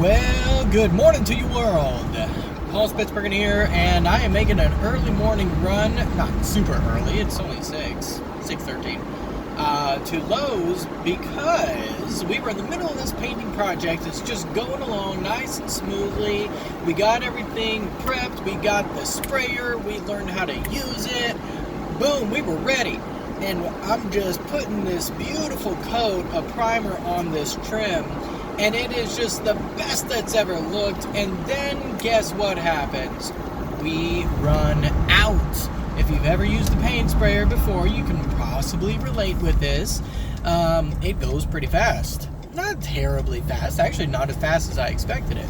Well, good morning to you world. Paul Spitzbergen here, and I am making an early morning run, not super early, it's only 6:13, to Lowe's because we were in the middle of this painting project. It's just going along nice and smoothly. We got everything prepped, we got the sprayer, we learned how to use it. Boom, we were ready. And I'm just putting this beautiful coat of primer on this trim, and it is just the best that's ever looked. And then guess what happens? We run out. If you've ever used the paint sprayer before, you can possibly relate with this. It goes pretty fast. Not terribly fast, actually not as fast as I expected it.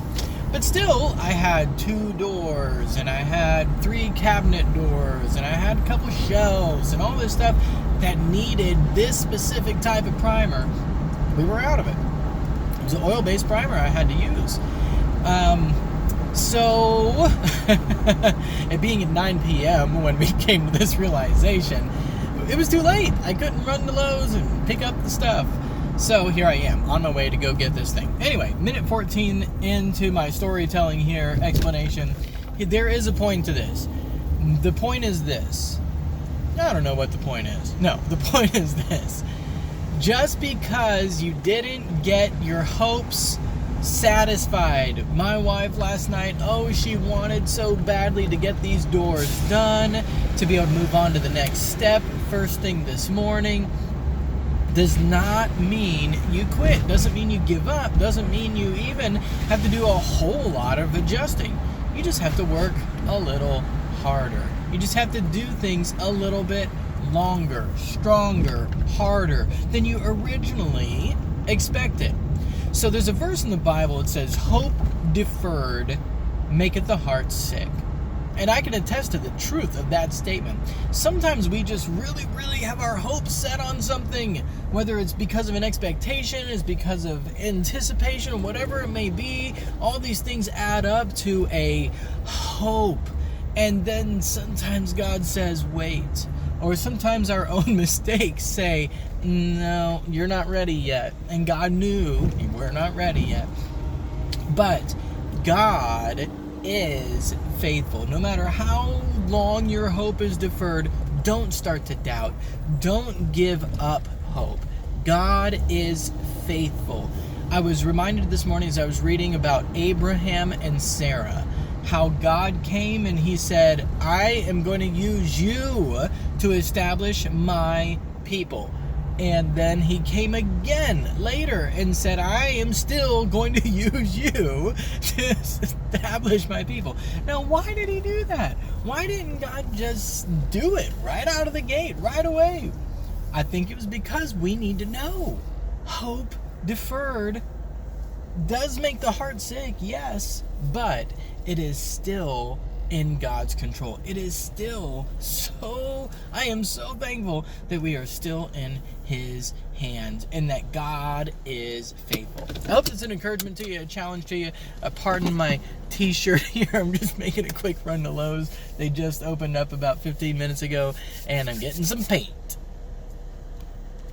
But still, I had 2 doors, and I had 3 cabinet doors, and I had a couple shelves, and all this stuff that needed this specific type of primer. We were out of it. It was an oil-based primer I had to use. So, it being at 9 p.m. when we came to this realization, it was too late. I couldn't run to Lowe's and pick up the stuff. So here I am, on my way to go get this thing. Anyway, minute 14 into my storytelling here, explanation. There is a point to this. The point is this. I don't know what the point is. No, the point is this. Just because you didn't get your hopes satisfied. My wife last night, she wanted so badly to get these doors done, to be able to move on to the next step first thing this morning. Does not mean you quit. Doesn't mean you give up. Doesn't mean you even have to do a whole lot of adjusting. You just have to work a little harder. You just have to do things a little bit longer, stronger, harder than you originally expected. So there's a verse in the Bible that says, "Hope deferred maketh the heart sick." And I can attest to the truth of that statement. Sometimes we just really, really have our hopes set on something, whether it's because of an expectation, it's because of anticipation, whatever it may be. All these things add up to a hope. And then sometimes God says, wait. Or sometimes our own mistakes say, no, you're not ready yet. And God knew we're not ready yet. But God is faithful. No matter how long your hope is deferred, don't start to doubt. Don't give up hope. God is faithful. I was reminded this morning as I was reading about Abraham and Sarah, how God came and he said, I am going to use you to establish my people. And then he came again later and said, I am still going to use you to establish my people. Now, why did he do that? Why didn't God just do it right out of the gate, right away? I think it was because we need to know. Hope deferred does make the heart sick, yes, but it is still in God's control. It is still I am so thankful that we are still in His hands and that God is faithful. I hope it's an encouragement to you, a challenge to you. Pardon my t-shirt here. I'm just making a quick run to Lowe's. They just opened up about 15 minutes ago, and I'm getting some paint.